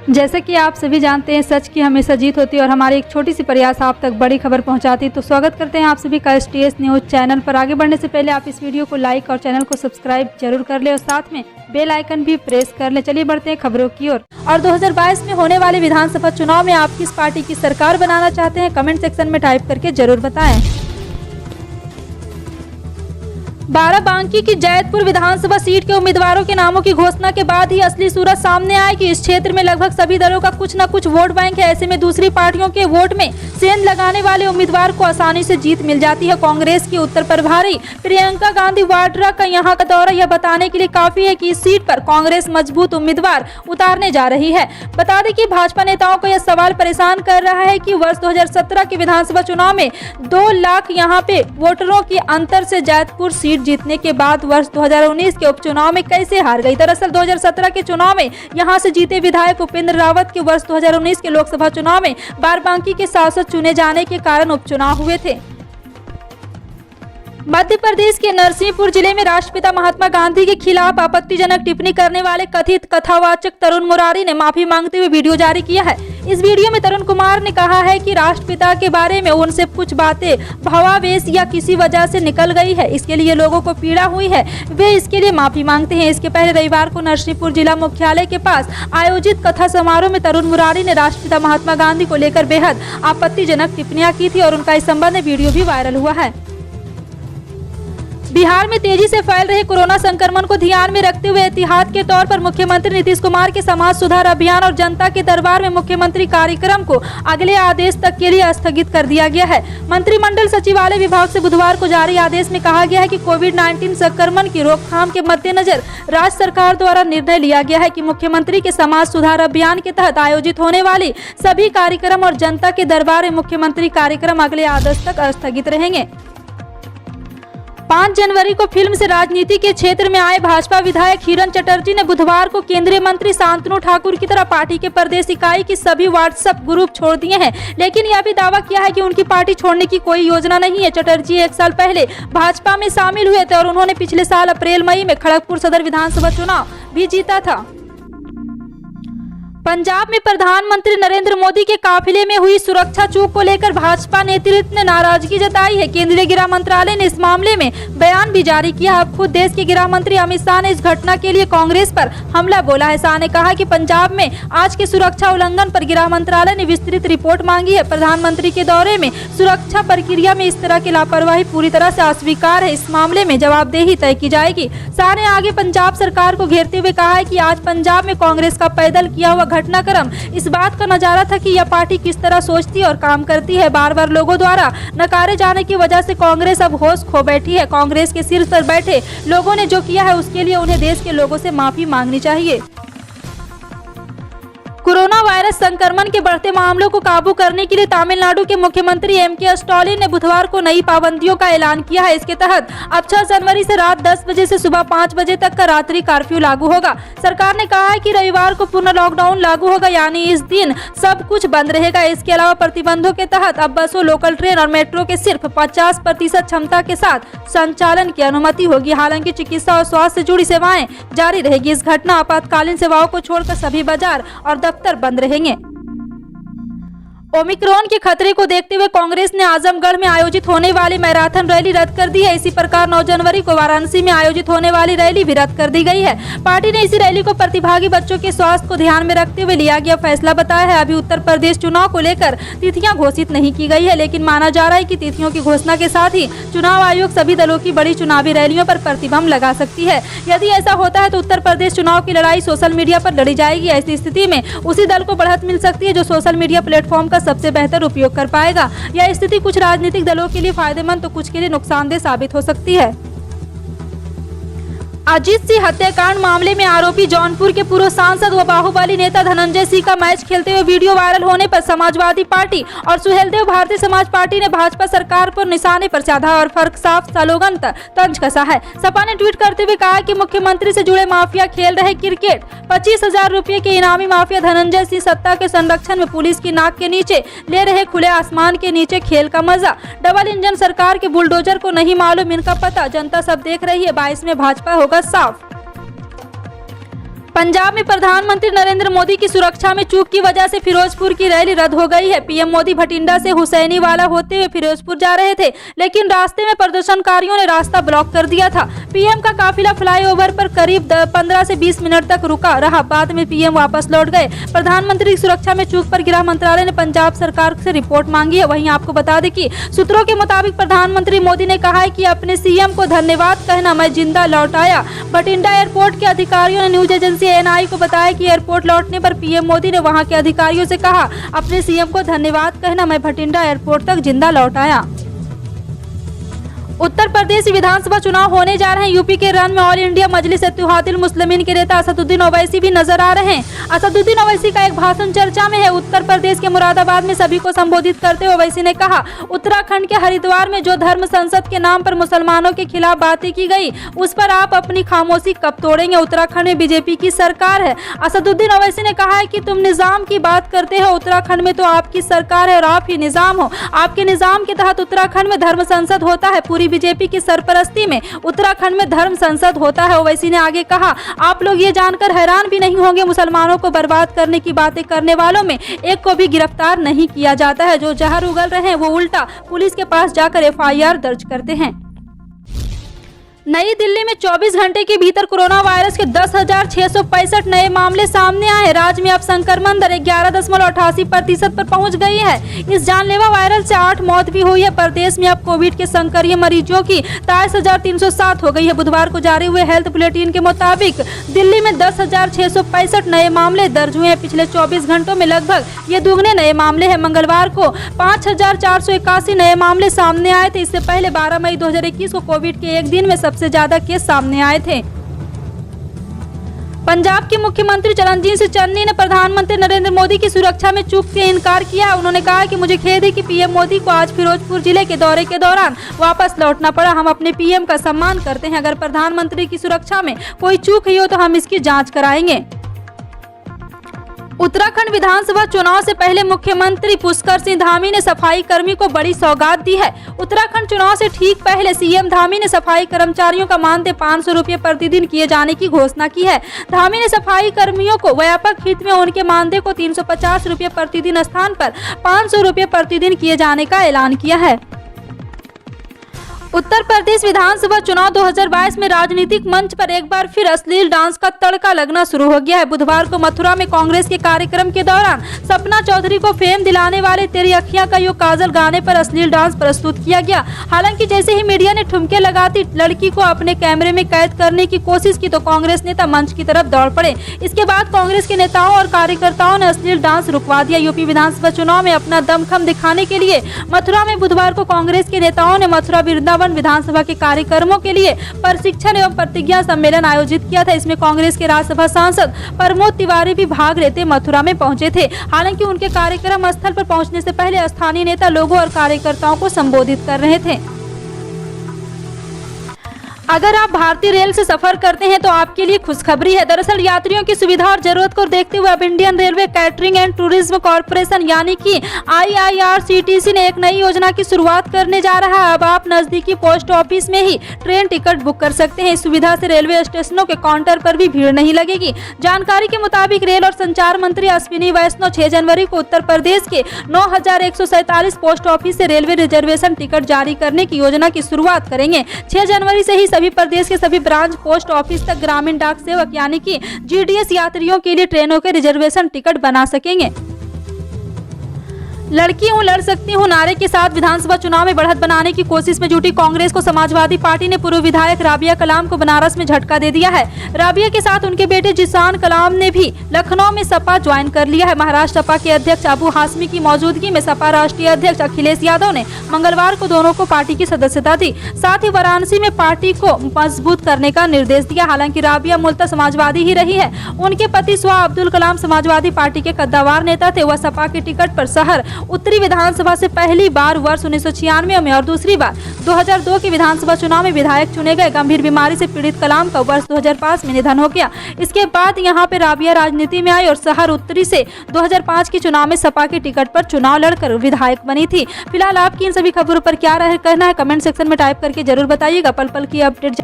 जैसे कि आप सभी जानते हैं, सच की हमेशा जीत होती है और हमारी एक छोटी सी प्रयास आप तक बड़ी खबर पहुंचाती है। तो स्वागत करते हैं आप सभी का STS न्यूज़ चैनल पर। आगे बढ़ने से पहले आप इस वीडियो को लाइक और चैनल को सब्सक्राइब जरूर कर ले और साथ में बेल आइकन भी प्रेस कर ले। चलिए बढ़ते हैं खबरों की ओर। और 2022 में होने वाले विधानसभा चुनाव में आप किस पार्टी की सरकार बनाना चाहते हैं, कमेंट सेक्शन में टाइप करके जरूर बताएं। बाराबंकी की जैतपुर विधानसभा सीट के उम्मीदवारों के नामों की घोषणा के बाद ही असली सूरत सामने आए कि इस क्षेत्र में लगभग सभी दलों का कुछ न कुछ वोट बैंक है। ऐसे में दूसरी पार्टियों के वोट में सेंध लगाने वाले उम्मीदवार को आसानी से जीत मिल जाती है। कांग्रेस की उत्तर प्रभारी प्रियंका गांधी वाड्रा का यहाँ का दौरा यह बताने के लिए काफी है कि इस सीट पर कांग्रेस मजबूत उम्मीदवार उतारने जा रही है। बता दें कि भाजपा नेताओं को यह सवाल परेशान कर रहा है कि वर्ष 2017 के विधानसभा चुनाव में 2 लाख यहाँ पे वोटरों के अंतर से जैतपुर सीट जीतने के बाद वर्ष 2019 के उपचुनाव में कैसे हार गई। दरअसल 2017 के चुनाव में यहां से जीते विधायक उपेंद्र रावत के वर्ष 2019 के लोकसभा चुनाव में बाराबंकी के सांसद चुने जाने के कारण उपचुनाव हुए थे। मध्य प्रदेश के नरसिंहपुर जिले में राष्ट्रपिता महात्मा गांधी के खिलाफ आपत्तिजनक टिप्पणी करने वाले कथित कथावाचक तरुण मुरारी ने माफी मांगते हुए वीडियो जारी किया है। इस वीडियो में तरुण कुमार ने कहा है कि राष्ट्रपिता के बारे में उनसे कुछ बातें भावावेश या किसी वजह से निकल गई है, इसके लिए लोगों को पीड़ा हुई है, वे इसके लिए माफी मांगते हैं। इसके पहले रविवार को नरसिंहपुर जिला मुख्यालय के पास आयोजित कथा समारोह में तरुण मुरारी ने राष्ट्रपिता महात्मा गांधी को लेकर बेहद आपत्तिजनक टिप्पणियां की थी और उनका इस संबंध में वीडियो भी वायरल हुआ है। बिहार में तेजी से फैल रहे कोरोना संक्रमण को ध्यान में रखते हुए एहतियात के तौर पर मुख्यमंत्री नीतीश कुमार के समाज सुधार अभियान और जनता के दरबार में मुख्यमंत्री कार्यक्रम को अगले आदेश तक के लिए स्थगित कर दिया गया है। मंत्रिमंडल सचिवालय विभाग से बुधवार को जारी आदेश में कहा गया है कि कोविड-19 संक्रमण की रोकथाम के मद्देनजर राज्य सरकार द्वारा निर्णय लिया गया है कि मुख्यमंत्री के समाज सुधार अभियान के तहत आयोजित होने वाली सभी कार्यक्रम और जनता के दरबार में मुख्यमंत्री कार्यक्रम अगले आदेश तक स्थगित रहेंगे। 5 जनवरी को फिल्म से राजनीति के क्षेत्र में आए भाजपा विधायक हिरण चटर्जी ने बुधवार को केंद्रीय मंत्री शांतनु ठाकुर की तरह पार्टी के प्रदेश इकाई की सभी व्हाट्सएप ग्रुप छोड़ दिए हैं, लेकिन यह भी दावा किया है कि उनकी पार्टी छोड़ने की कोई योजना नहीं है। चटर्जी 1 साल पहले भाजपा में शामिल हुए थे और उन्होंने पिछले साल अप्रैल मई में खड़गपुर सदर विधानसभा चुनाव भी जीता था। पंजाब में प्रधानमंत्री नरेंद्र मोदी के काफिले में हुई सुरक्षा चूक को लेकर भाजपा नेतृत्व ने नाराजगी जताई है। केंद्रीय गृह मंत्रालय ने इस मामले में बयान भी जारी किया। अब खुद देश के गृह मंत्री अमित शाह ने इस घटना के लिए कांग्रेस पर हमला बोला है। शाह ने कहा कि पंजाब में आज के सुरक्षा उल्लंघन पर गृह मंत्रालय ने विस्तृत रिपोर्ट मांगी है। प्रधानमंत्री के दौरे में सुरक्षा प्रक्रिया में इस तरह की लापरवाही पूरी तरह से अस्वीकार है। इस मामले में जवाबदेही तय की जाएगी। शाह ने आगे पंजाब सरकार को घेरते हुए कहा है कि आज पंजाब में कांग्रेस का पैदल किया हुआ घटनाक्रम इस बात का नजारा था कि यह पार्टी किस तरह सोचती और काम करती है। बार बार लोगों द्वारा नकारे जाने की वजह से कांग्रेस अब होश खो बैठी है। कांग्रेस के शीर्ष पर बैठे लोगों ने जो किया है उसके लिए उन्हें देश के लोगों से माफी मांगनी चाहिए। कोरोना वायरस संक्रमण के बढ़ते मामलों को काबू करने के लिए तमिलनाडु के मुख्यमंत्री M.K. स्टालिन ने बुधवार को नई पाबंदियों का ऐलान किया है। इसके तहत अब 6 जनवरी से रात 10 बजे से सुबह 5 बजे तक का रात्रि कर्फ्यू लागू होगा। सरकार ने कहा है कि रविवार को पूर्ण लॉकडाउन लागू होगा, यानी इस दिन सब कुछ बंद रहेगा। इसके अलावा प्रतिबंधों के तहत अब बसों, लोकल ट्रेन और मेट्रो के सिर्फ 50% क्षमता के साथ संचालन की अनुमति होगी। हालांकि चिकित्सा और स्वास्थ्य से जुड़ी सेवाएं जारी रहेगी। इस घटना आपातकालीन सेवाओं को छोड़कर सभी बाजार और दफ्तर बंद रहेंगे। ओमिक्रॉन के खतरे को देखते हुए कांग्रेस ने आजमगढ़ में आयोजित होने वाली मैराथन रैली रद्द कर दी है। इसी प्रकार 9 जनवरी को वाराणसी में आयोजित होने वाली रैली भी रद्द कर दी गई है। पार्टी ने इसी रैली को प्रतिभागी बच्चों के स्वास्थ्य को ध्यान में रखते हुए लिया गया फैसला बताया है। अभी उत्तर प्रदेश चुनाव को लेकर तिथियां घोषित नहीं की गई है, लेकिन माना जा रहा है कि तिथियों की घोषणा के साथ ही चुनाव आयोग सभी दलों की बड़ी चुनावी रैलियों पर प्रतिबंध लगा सकती है। यदि ऐसा होता है तो उत्तर प्रदेश चुनाव की लड़ाई सोशल मीडिया पर लड़ी जाएगी। ऐसी स्थिति में उसी दल को बढ़त मिल सकती है जो सोशल मीडिया प्लेटफॉर्म का सबसे बेहतर उपयोग कर पाएगा। यह स्थिति कुछ राजनीतिक दलों के लिए फायदेमंद तो कुछ के लिए नुकसानदेह साबित हो सकती है। अजीत सिंह हत्याकांड मामले में आरोपी जौनपुर के पूर्व सांसद व बाहुबली नेता धनंजय सिंह का मैच खेलते हुए वीडियो वायरल होने पर समाजवादी पार्टी और सुहेलदेव भारतीय समाज पार्टी ने भाजपा सरकार पर निशाने पर साधा और फर्क साफ स्लोगन तंज कसा है। सपा ने ट्वीट करते हुए कहा कि मुख्यमंत्री से जुड़े माफिया खेल रहे क्रिकेट। 25,000 रुपये के इनामी माफिया धनंजय सिंह सत्ता के संरक्षण में पुलिस की नाक के नीचे ले रहे खुले आसमान के नीचे खेल का मजा। डबल इंजन सरकार के बुलडोजर को नहीं मालूम इनका पता, जनता सब देख रही है। 22 में भाजपा होगा साफ। पंजाब में प्रधानमंत्री नरेंद्र मोदी की सुरक्षा में चूक की वजह से फिरोजपुर की रैली रद्द हो गई है। पीएम मोदी भटिंडा से हुसैनीवाला होते हुए फिरोजपुर जा रहे थे, लेकिन रास्ते में प्रदर्शनकारियों ने रास्ता ब्लॉक कर दिया था। पीएम का काफिला फ्लाईओवर पर करीब 15 से 20 मिनट तक रुका रहा। बाद में पीएम वापस लौट गए। प्रधानमंत्री की सुरक्षा में चूक पर गृह मंत्रालय ने पंजाब सरकार से रिपोर्ट मांगी है। वहीं आपको बता दें कि सूत्रों के मुताबिक प्रधानमंत्री मोदी ने कहा है कि अपने सीएम को धन्यवाद कहना मैं जिंदा लौट आया। भटिंडा एयरपोर्ट के अधिकारियों ने न्यूज एजेंसी एएनआई को बताया कि एयरपोर्ट लौटने पर पीएम मोदी ने वहां के अधिकारियों से कहा अपने सीएम को धन्यवाद कहना मैं भटिंडा एयरपोर्ट तक जिंदा लौट आया। उत्तर प्रदेश विधानसभा चुनाव होने जा रहे हैं। यूपी के रन में ऑल इंडिया मजलिस इत्तेहादुल मुस्लिमीन के नेता असदुद्दीन ओवैसी भी नजर आ रहे हैं। असदुद्दीन ओवैसी का एक भाषण चर्चा में है। उत्तर प्रदेश के मुरादाबाद में सभी को संबोधित करते हुए ओवैसी ने कहा, उत्तराखंड के हरिद्वार में जो धर्म संसद के नाम पर मुसलमानों के खिलाफ बातें की गई, उस पर आप अपनी खामोशी कब तोड़ेंगे? उत्तराखंड में बीजेपी की सरकार है। असदुद्दीन ओवैसी ने कहा है कि तुम निजाम की बात करते हो, उत्तराखंड में तो आपकी सरकार है और आप ही निजाम हो। आपके निजाम के तहत उत्तराखंड में धर्म संसद होता है। पूरी बीजेपी की सरपरस्ती में उत्तराखंड में धर्म संसद होता है। ओवैसी ने आगे कहा, आप लोग ये जानकर हैरान भी नहीं होंगे, मुसलमानों को बर्बाद करने की बातें करने वालों में एक को भी गिरफ्तार नहीं किया जाता है। जो जहर उगल रहे हैं वो उल्टा पुलिस के पास जाकर एफआईआर दर्ज करते हैं। नई दिल्ली में 24 घंटे के भीतर कोरोना वायरस के 10,665 नए मामले सामने आए। राज्य में अब संक्रमण दर 11.88% पर पहुंच गई है। इस जानलेवा वायरस से 8 मौत भी हुई है। प्रदेश में अब कोविड के संक्रिय मरीजों की 23,307 हो गई है। बुधवार को जारी हुए हेल्थ बुलेटिन के मुताबिक दिल्ली में 10,665 नए मामले दर्ज हुए हैं। पिछले 24 घंटों में लगभग ये दुगने नए मामले हैं। मंगलवार को 5,481 नए मामले सामने आए थे। इससे पहले 12 मई 2021 को कोविड के एक दिन में सबसे ज्यादा केस सामने आए थे। पंजाब के मुख्यमंत्री चरणजीत सिंह चन्नी ने प्रधानमंत्री नरेंद्र मोदी की सुरक्षा में चूक से इनकार किया है। उन्होंने कहा कि मुझे खेद है कि पीएम मोदी को आज फिरोजपुर जिले के दौरे के दौरान वापस लौटना पड़ा। हम अपने पीएम का सम्मान करते हैं। अगर प्रधानमंत्री की सुरक्षा में कोई चूक हुई हो तो हम इसकी जांच कराएंगे। उत्तराखंड विधानसभा चुनाव से पहले मुख्यमंत्री पुष्कर सिंह धामी ने सफाई कर्मी को बड़ी सौगात दी है। उत्तराखंड चुनाव से ठीक पहले सीएम धामी ने सफाई कर्मचारियों का मानदेय 500 रुपये प्रतिदिन किए जाने की घोषणा की है। धामी ने सफाई कर्मियों को व्यापक हित में उनके मानदेय को 350 रुपये प्रतिदिन स्थान पर 500 रुपये प्रतिदिन किए जाने का ऐलान किया है। उत्तर प्रदेश विधानसभा चुनाव 2022 में राजनीतिक मंच पर एक बार फिर अश्लील डांस का तड़का लगना शुरू हो गया है। बुधवार को मथुरा में कांग्रेस के कार्यक्रम के दौरान सपना चौधरी को फेम दिलाने वाले तेरी अखियां का यो काजल गाने पर अश्लील डांस प्रस्तुत किया गया। हालांकि जैसे ही मीडिया ने ठुमके लगाती लड़की को अपने कैमरे में कैद करने की कोशिश की तो कांग्रेस नेता मंच की तरफ दौड़ पड़े। इसके बाद कांग्रेस के नेताओं और कार्यकर्ताओं ने अश्लील डांस रुकवा दिया। यूपी विधानसभा चुनाव में अपना दमखम दिखाने के लिए मथुरा में बुधवार को कांग्रेस के नेताओं ने मथुरा वृंदावन विधानसभा के कार्यक्रमों के लिए प्रशिक्षण एवं प्रतिज्ञा सम्मेलन आयोजित किया था। इसमें कांग्रेस के राज्यसभा सांसद प्रमोद तिवारी भी भाग लेते मथुरा में पहुंचे थे। हालांकि उनके कार्यक्रम स्थल पर पहुंचने से पहले स्थानीय नेता लोगों और कार्यकर्ताओं को संबोधित कर रहे थे। अगर आप भारतीय रेल से सफर करते हैं तो आपके लिए खुशखबरी है। दरअसल यात्रियों की सुविधा और जरूरत को देखते हुए अब Indian railway catering and tourism corporation यानी कि IIRCTC ने एक नई योजना की शुरुआत करने जा रहा है। अब आप नजदीकी पोस्ट ऑफिस में ही ट्रेन टिकट बुक कर सकते हैं। इस सुविधा से रेलवे स्टेशनों के काउंटर पर भी भीड़ नहीं लगेगी। जानकारी के मुताबिक रेल और संचार मंत्री अश्विनी वैष्णव 6 जनवरी को उत्तर प्रदेश के 9,147 पोस्ट ऑफिस से रेलवे रिजर्वेशन टिकट जारी करने की योजना की शुरुआत करेंगे। 6 जनवरी से ही सभी प्रदेश के सभी ब्रांच पोस्ट ऑफिस तक ग्रामीण डाक सेवक यानी कि GDS यात्रियों के लिए ट्रेनों के रिजर्वेशन टिकट बना सकेंगे। लड़की हूं लड़ सकती हूं नारे के साथ विधानसभा चुनाव में बढ़त बनाने की कोशिश में जुटी कांग्रेस को समाजवादी पार्टी ने पूर्व विधायक राबिया कलाम को बनारस में झटका दे दिया है। राबिया के साथ उनके बेटे जिशान कलाम ने भी लखनऊ में सपा ज्वाइन कर लिया है। महाराष्ट्र सपा के अध्यक्ष अबू हाशमी की मौजूदगी में सपा राष्ट्रीय अध्यक्ष अखिलेश यादव ने मंगलवार को दोनों को पार्टी की सदस्यता दी। साथ ही वाराणसी में पार्टी को मजबूत करने का निर्देश दिया। हालांकि राबिया मूलतः समाजवादी ही रही है। उनके पति स्वाहा अब्दुल कलाम समाजवादी पार्टी के कद्दावर नेता थे। वह सपा के टिकट पर शहर उत्तरी विधानसभा से पहली बार वर्ष 1996 में और दूसरी बार 2002 के विधानसभा चुनाव में विधायक चुने गए। गंभीर बीमारी से पीड़ित कलाम का वर्ष 2005 में निधन हो गया। इसके बाद यहां पे राबिया राजनीति में आई और शहर उत्तरी से 2005 के चुनाव में सपा के टिकट पर चुनाव लड़कर विधायक बनी थी। फिलहाल आपकी इन सभी खबरों पर क्या कहना है कमेंट सेक्शन में टाइप करके जरूर बताइएगा। पल पल की अपडेट